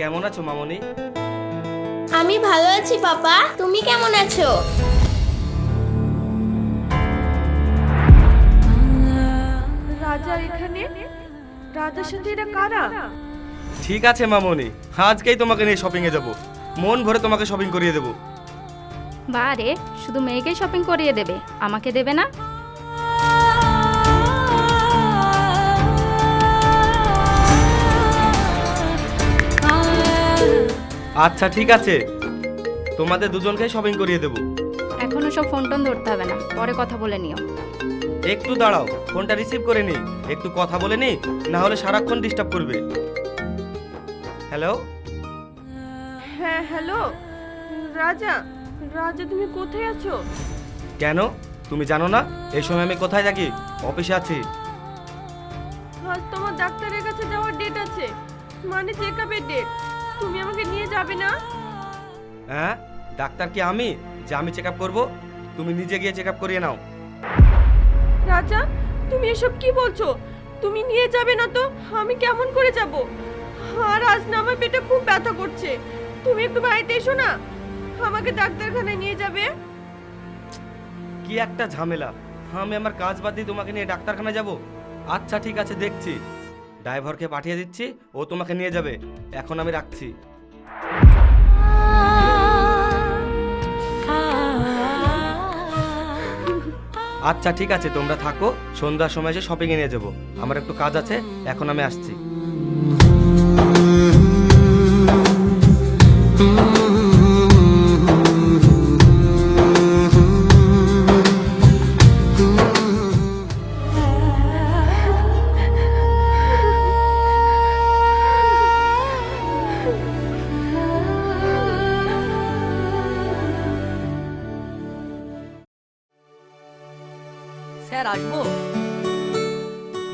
কেমন আছো মামনি? আমি ভালো আছি পাপা, তুমি কেমন আছো? রাজা এখানে? রাজার সাথে এরা কারা? ঠিক আছে মামনি, আজকেই তোমাকে নিয়ে শপিং এ যাব। মন ভরে তোমাকে শপিং করিয়ে দেব। বারে শুধু মেয়েকেই শপিং করিয়ে দেবে, আমাকে দেবে না? আচ্ছা ঠিক আছে, তোমাদের দুজনকেই শপিং করিয়ে দেব। এখনো সব ফোন টোন ধরতে হবে না, পরে কথা বলে নিও। একটু দাঁড়াও, ফোনটা রিসিভ করে নি, একটু কথা বলে নি, না হলে সারাক্ষণ ডিস্টার্ব করবে। হ্যালো। হ্যাঁ হ্যালো রাজা, রাজা তুমি কোথায় আছো? কেন, তুমি জানো না এই সময় আমি কোথায় থাকি? অফিসে আছি। আজ তোমার ডাক্তারের কাছে যাওয়ার ডেট আছে, মানে চেকআপের ডেট। তুমি আমাকে নিয়ে যাবে না? হ্যাঁ, ডাক্তার কি আমি যে আমি চেক আপ করবো? তুমি নিজে গিয়ে চেক আপ করিয়ে নাও। রাজা তুমি এসব কি বলছো? তুমি নিয়ে যাবে না তো আমি কেমন করে যাব? আর আজ না আমার পেটে খুব ব্যথা করছে, তুমি একটু বাড়িতে এসো না, আমাকে ডাক্তারখানায় নিয়ে যাবে। কি একটা ঝামেলা, আমি আমার কাজ বাদ দিয়ে তোমাকে নিয়ে ডাক্তারখানায় যাব? আচ্ছা ঠিক আছে, দেখছি, ড্রাইভারকে পাঠিয়ে দিচ্ছি, ও তোমাকে নিয়ে যাবে। এখন আমি রাখছি। আচ্ছা ঠিক আছে, তোমরা থাকো, সন্ধ্যার সময় এসে শপিংয়ে নিয়ে যাবো। আমার একটু কাজ আছে, এখন আমি আসছি। স্যার আসবো?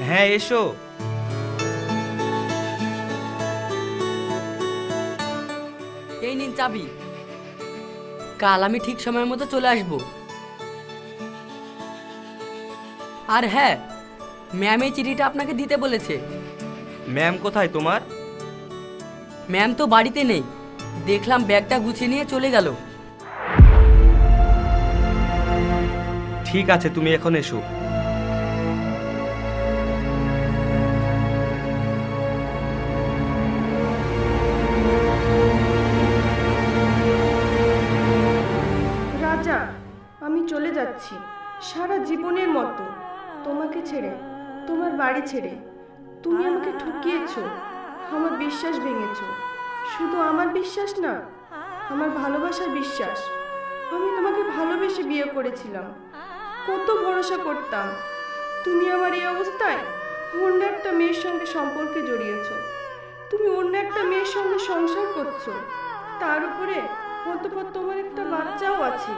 হ্যাঁ এসো। এই নিন চাবি, কাল আমি ঠিক সময়ের মতো চলে আসবো। আর হ্যাঁ, ম্যাম এই চিঠিটা আপনাকে দিতে বলেছে। ম্যাম কোথায় তোমার? ম্যাম তো বাড়িতে নেই, দেখলাম ব্যাগটা গুছিয়ে নিয়ে চলে গেল। ঠিক আছে, তুমি এখন এসো। রাজা আমি চলে যাচ্ছি সারা জীবনের মতো, তোমাকে ছেড়ে, তোমার বাড়ি ছেড়ে। তুমি আমাকে ঠকিয়েছো, আমার বিশ্বাস ভেঙেছো। শুধু আমার বিশ্বাস না, আমার ভালোবাসার বিশ্বাস। আমি তোমাকে ভালোবেসে বিয়ে করেছিলাম, কত ভরসা করতাম। তুমি আমার এই অবস্থায় অন্য একটা মেয়ের সঙ্গে সম্পর্কে জড়িয়েছো। তুমি অন্য একটা মেয়ের সঙ্গে সংসার করছো, তার উপরে অতঃপর তোমার একটা বাচ্চাও আছে।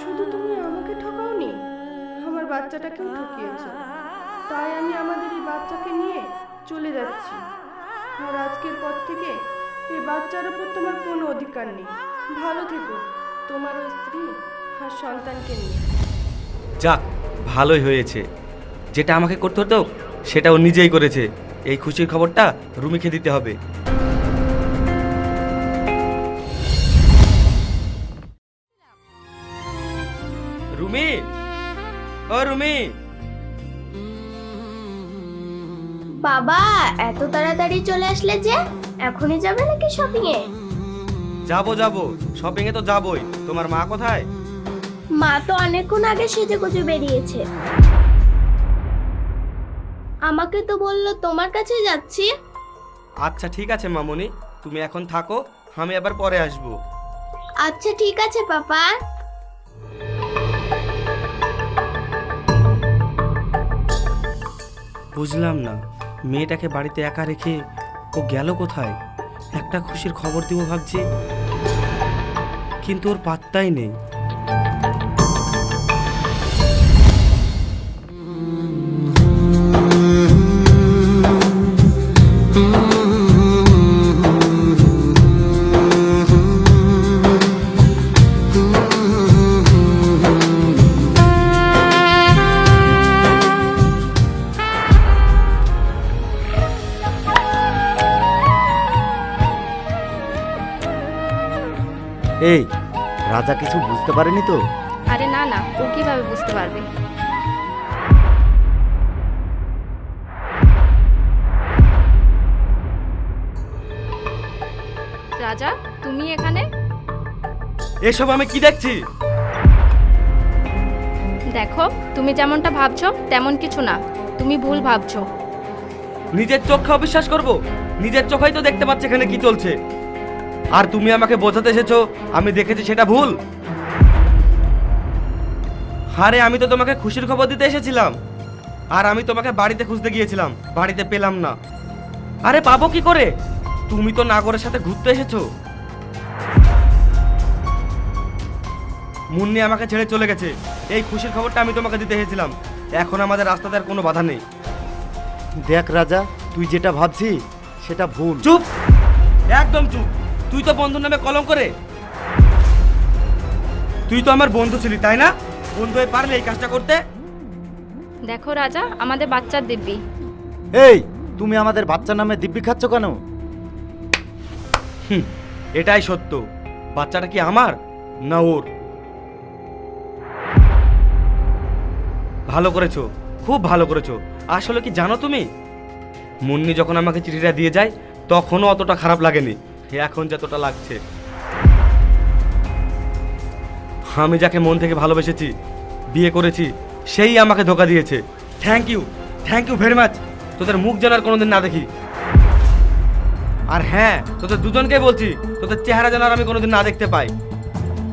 শুধু তুমি আমাকে ঠকাওনি, আমার বাচ্চাটাকেও ঠকিয়েছো। তাই আমি আমাদের এই বাচ্চাকে নিয়ে চলে যাচ্ছি। আর আজকের পর থেকে এই বাচ্চার উপর তোমার কোনো অধিকার নেই। ভালো থেকো, তোমার ওই স্ত্রী আর সন্তানকে নিয়ে। যাক, ভালোই হয়েছে, যেটা আমাকে করতে হতো সেটা ও নিজেই করেছে। এই খুশির খবরটা রুমিকে দিতে হবে। রুমি, ও রুমি। বাবা এত তাড়াতাড়ি চলে আসলে যে? এখনই যাবে নাকি শপিং এ? যাবো যাবো, শপিং এ তো যাবোই। তোমার মা কোথায়? মা তো অনেকক্ষণ আগে সেজেগুজে বেরিয়েছে। আমাকে তো বললো তোমার কাছে যাচ্ছি। আচ্ছা ঠিক আছে মামুনি, তুমি এখন থাকো, আমি আবার পরে আসবো। আচ্ছা ঠিক আছে পাপা। বুঝলাম না, মেয়েটাকে বাড়িতে একা রেখে ও গেল কোথায়? একটা খুশির খবর দিব ভাবছি, কিন্তু ওর পাত্তাই নেই। এই রাজা কিছু বুঝতে পারেনি তো? আরে না না, ও কিভাবে বুঝতে পারবে? রাজা, তুমি এখানে? এসব আমি কি দেখছি? দেখো, তুমি যেমনটা ভাবছো তেমন কিছু না, তুমি ভুল ভাবছো। নিজের চোখে অবিশ্বাস করব? নিজের চোখেই তো দেখতে পাচ্ছি এখানে কি চলছে। আর তুমি আমাকে বোঝাতে এসেছো আমি দেখেছি সেটা ভুল? আরে আমি তো তোমাকে খুশির খবর দিতে এসেছিলাম। আর আমি তোমাকে বাড়িতে খুঁজতে গিয়েছিলাম, বাড়িতে পেলাম না। আরে পাবো কি করে? তুমি তো নাগরের সাথে ঘুরতে এসেছো। মুন্নি আমাকে ছেড়ে চলে গেছে, এই খুশির খবরটা আমি তোমাকে দিতে এসেছিলাম। এখন আমাদের রাস্তাতে আর কোনো বাধা নেই। দেখ রাজা, তুই যেটা ভাবছিস সেটা ভুল। চুপ, একদম চুপ। তুই তো বন্ধুর নামে কলম করে। তুই তো আমার বন্ধু ছিলি তাই না? বন্ধু হয়ে পারলে এই কাজটা করতে? দেখো রাজা, আমাদের বাচ্চার দিব্যি। এই, তুমি আমাদের বাচ্চার নামে দিব্যি খাচ্ছ কেন? এটাই সত্য। বাচ্চাটা কি আমার না ওর? ভালো করেছো, খুব ভালো করেছো। আসলে কি জানো তুমি, মুন্নি যখন আমাকে চিঠিটা দিয়ে যায় তখনও অতটা খারাপ লাগেনি, এখন যতটা লাগছে। আমি যাকে মন থেকে ভালোবেসেছি, বিয়ে করেছি, সেই আমাকে ধোকা দিয়েছে। Thank you very much. তোদের মুখ যেন আর কোনোদিন না দেখি। আর হ্যাঁ, তোদের দুজনকে বলছি, তোদের চেহারা যেন আর আমি কোনোদিন না দেখতে পাই।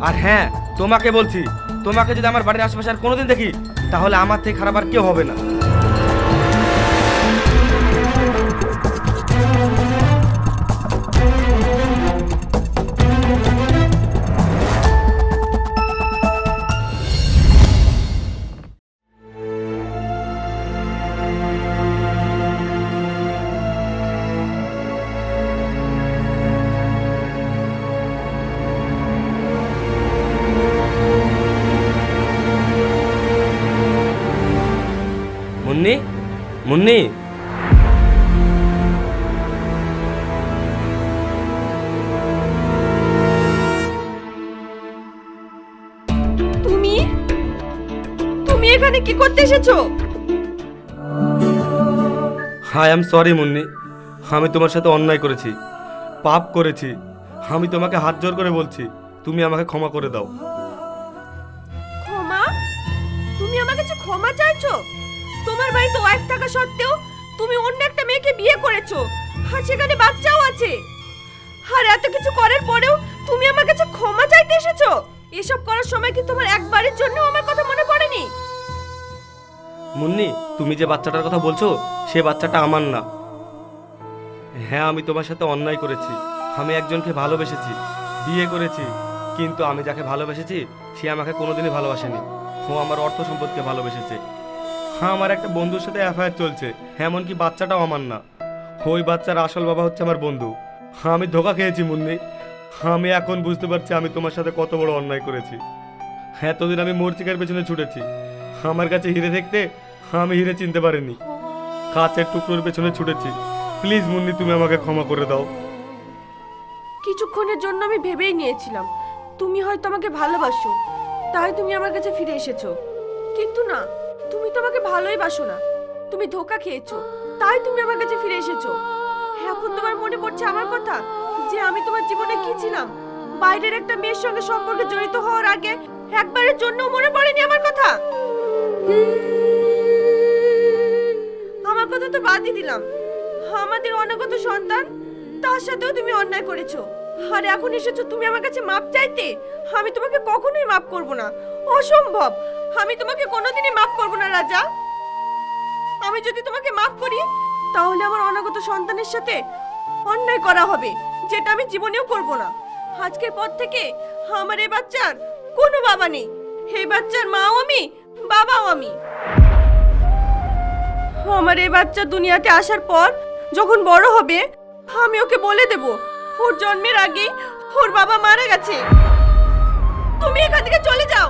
আর হ্যাঁ, তোমাকে বলছি, তোমাকে যদি আমার বাড়ির আশেপাশে আর কোনোদিন দেখি তাহলে আমার থেকে খারাপ আর কেউ হবে না। মুন্নি, মুন্নি, তুমি তুমি এখানে কি করতে এসেছো? I am sorry Munni. আমি তোমার সাথে অন্যায় করেছি, পাপ করেছি। আমি তোমাকে হাত জোর করে বলছি, তুমি আমাকে ক্ষমা করে দাও। ক্ষমা? তুমি আমার কাছে ক্ষমা চাইছো? তোমার বাড়িতে ওয়াইফ থাকা সত্ত্বেও তুমি অন্য একটা মেয়েকে বিয়ে করেছো, আর সেখানে বাচ্চাও আছে। আর এত কিছু করার পরেও তুমি আমার কাছে ক্ষমা চাইতে এসেছো? এসব করার সময় কি তোমার একবারের জন্য আমার কথা মনে পড়েনি? মুন্নি, তুমি যে বাচ্চাটার কথা বলছো সে বাচ্চাটা আমার না। হ্যাঁ, আমি তোমার সাথে অন্যায় করেছি। আমি একজনকে ভালোবেসেছি, বিয়ে করেছি, কিন্তু আমি যাকে ভালোবেসেছি সে আমাকে কোনোদিনই ভালোবাসেনি। ও আমার অর্থ সম্পদকে ভালোবেসেছে। হ্যাঁ, আমার একটা বন্ধুর সাথে অ্যাফায়ার চলছে, এমনকি বাচ্চাটাও আমার না। ওই বাচ্চার আসল বাবা হচ্ছে আমার বন্ধু। আমি ধোকা খেয়েছি মুন্নি। আমি এখন বুঝতে পারছি আমি তোমার সাথে কত বড় অন্যায় করেছি। এতদিন আমি মরচিকার পেছনে ছুটেছি, আমার কাছে হিরে দেখতে আমি হিরে চিনতে পারিনি, কাচের টুকরোর পেছনে ছুটেছি। প্লিজ মুন্নি, তুমি আমাকে ক্ষমা করে দাও। কিছুক্ষণের জন্য আমি ভেবেই নিয়েছিলাম তুমি হয়তো আমাকে ভালোবাসো, তাই তুমি আমার কাছে ফিরে এসেছো। কিন্তু না, তুমি তো আমাকে ভালোই বাসো না, তুমি ধোঁকা খেয়েছো, তাই তুমি আমার কাছে ফিরে এসেছো। এখন তোমার মনে পড়ছে আমার কথা, যে আমি তোমার জীবনে কি ছিলাম? বাইরের একটা মেয়ের সঙ্গে সম্পর্কে জড়িত হওয়ার আগে একবারের জন্য মনে পড়েনি আমার কথা? আমার কথা তো বাদই দিলাম, আমাদের অনাগত সন্তান, তার সাথেও তুমি অন্যায় করেছো। আর এখন এসেছো তুমি আমার কাছে মাপ চাইতে? আমি তোমাকে কখনোই মাপ করব না, অসম্ভব। আমি তোমাকে কোনোদিনই মাপ করব না রাজা। আমি যদি তোমাকে মাপ করি তাহলে আমার অনাগত সন্তানের সাথে অন্যায় করা হবে, যেটা আমি জীবনেও করব না। আজকের পর থেকে আমার এই বাচ্চার কোনো বাবা নেই, এই বাচ্চার মাও আমি, বাবাও আমি। আমার এই বাচ্চা দুনিয়াতে আসার পর যখন বড় হবে আমি ওকে বলে দেব ওর জন্মের আগে ওর বাবা মারা গেছে। তুমি এখান থেকে চলে যাও।